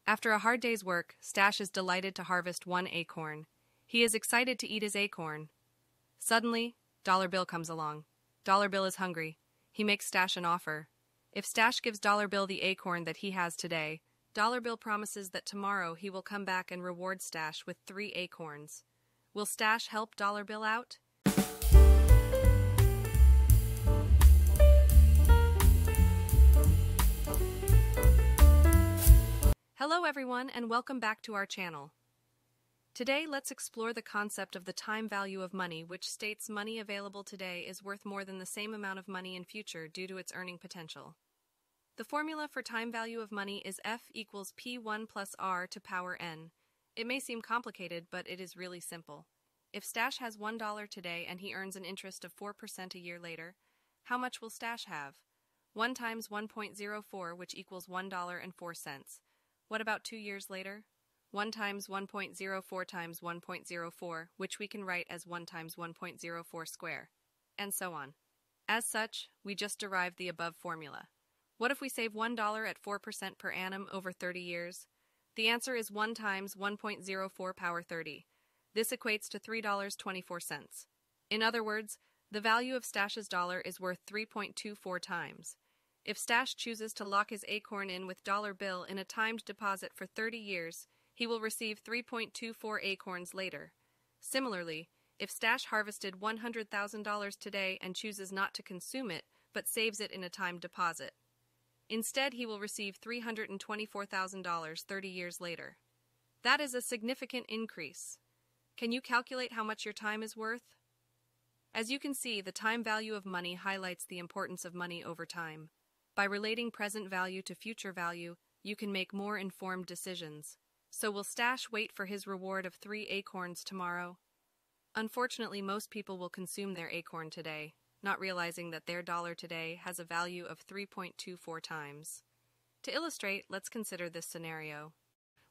After a hard day's work, Stash is delighted to harvest one acorn. He is excited to eat his acorn. Suddenly, Dollar Bill comes along. Dollar Bill is hungry. He makes Stash an offer. If Stash gives Dollar Bill the acorn that he has today, Dollar Bill promises that tomorrow he will come back and reward Stash with 3 acorns. Will Stash help Dollar Bill out? Hello everyone and welcome back to our channel. Today let's explore the concept of the time value of money, which states money available today is worth more than the same amount of money in future due to its earning potential. The formula for time value of money is F equals P1 plus R to power N. It may seem complicated, but it is really simple. If Stash has $1 today and he earns an interest of 4% a year later, how much will Stash have? 1 times 1.04, which equals $1.04. What about 2 years later? 1 times 1.04 times 1.04, which we can write as 1 times 1.04 square, and so on. As such, we just derived the above formula. What if we save $1 at 4% per annum over 30 years? The answer is 1 times 1.04 power 30. This equates to $3.24. In other words, the value of Stash's dollar is worth 3.24 times. If Stash chooses to lock his acorn in with Dollar Bill in a timed deposit for 30 years, he will receive 3.24 acorns later. Similarly, if Stash harvested $100,000 today and chooses not to consume it, but saves it in a timed deposit, instead he will receive $324,000 30 years later. That is a significant increase. Can you calculate how much your time is worth? As you can see, the time value of money highlights the importance of money over time. By relating present value to future value, you can make more informed decisions. So will Stash wait for his reward of 3 acorns tomorrow? Unfortunately, most people will consume their acorn today, not realizing that their dollar today has a value of 3.24 times. To illustrate, let's consider this scenario.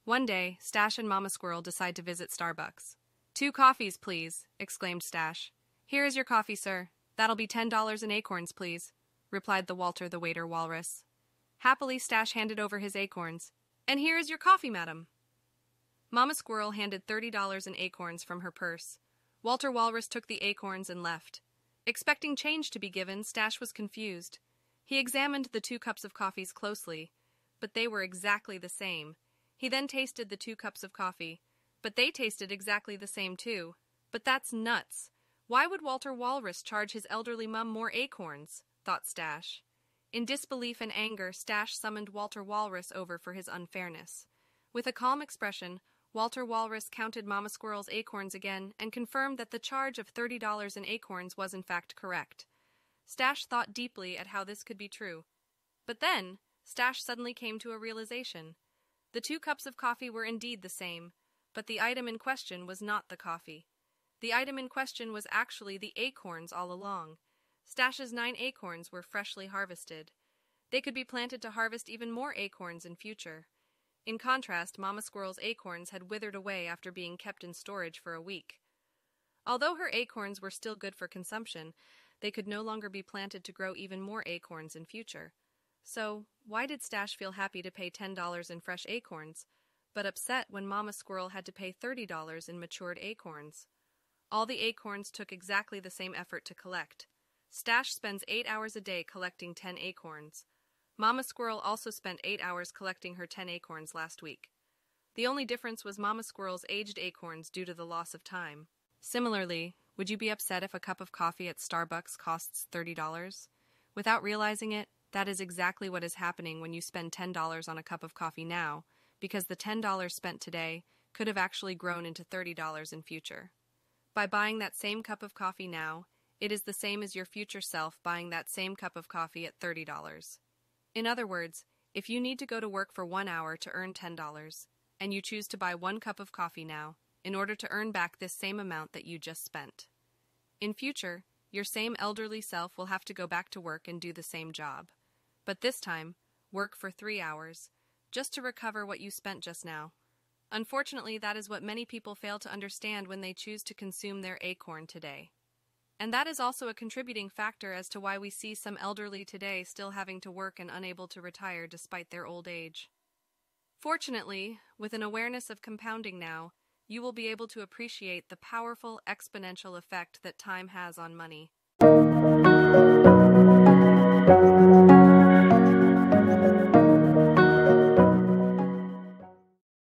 One day, Stash and Mama Squirrel decide to visit Starbucks. 2 coffees, please, exclaimed Stash. Here is your coffee, sir. That'll be $10 in acorns, please, replied the Walter the waiter walrus. Happily, Stash handed over his acorns. And here is your coffee, madam. Mama Squirrel handed $30 in acorns from her purse. Walter Walrus took the acorns and left. Expecting change to be given, Stash was confused. He examined the 2 cups of coffees closely, but they were exactly the same. He then tasted the 2 cups of coffee, but they tasted exactly the same too. But that's nuts. Why would Walter Walrus charge his elderly mum more acorns? Thought Stash. In disbelief and anger, Stash summoned Walter Walrus over for his unfairness. With a calm expression, Walter Walrus counted Mama Squirrel's acorns again and confirmed that the charge of $30 in acorns was in fact correct. Stash thought deeply at how this could be true. But then, Stash suddenly came to a realization. The 2 cups of coffee were indeed the same, but the item in question was not the coffee. The item in question was actually the acorns all along. Stash's 9 acorns were freshly harvested. They could be planted to harvest even more acorns in future. In contrast, Mama Squirrel's acorns had withered away after being kept in storage for a week. Although her acorns were still good for consumption, they could no longer be planted to grow even more acorns in future. So, why did Stash feel happy to pay $10 in fresh acorns, but upset when Mama Squirrel had to pay $30 in matured acorns? All the acorns took exactly the same effort to collect. Stash spends 8 hours a day collecting 10 acorns. Mama Squirrel also spent 8 hours collecting her 10 acorns last week. The only difference was Mama Squirrel's aged acorns due to the loss of time. Similarly, would you be upset if a cup of coffee at Starbucks costs $30? Without realizing it, that is exactly what is happening when you spend $10 on a cup of coffee now, because the $10 spent today could have actually grown into $30 in future. By buying that same cup of coffee now, it is the same as your future self buying that same cup of coffee at $30. In other words, if you need to go to work for 1 hour to earn $10, and you choose to buy 1 cup of coffee now, in order to earn back this same amount that you just spent. In future, your same elderly self will have to go back to work and do the same job. But this time, work for 3 hours, just to recover what you spent just now. Unfortunately, that is what many people fail to understand when they choose to consume their acorn today. And that is also a contributing factor as to why we see some elderly today still having to work and unable to retire despite their old age. Fortunately, with an awareness of compounding now, you will be able to appreciate the powerful exponential effect that time has on money.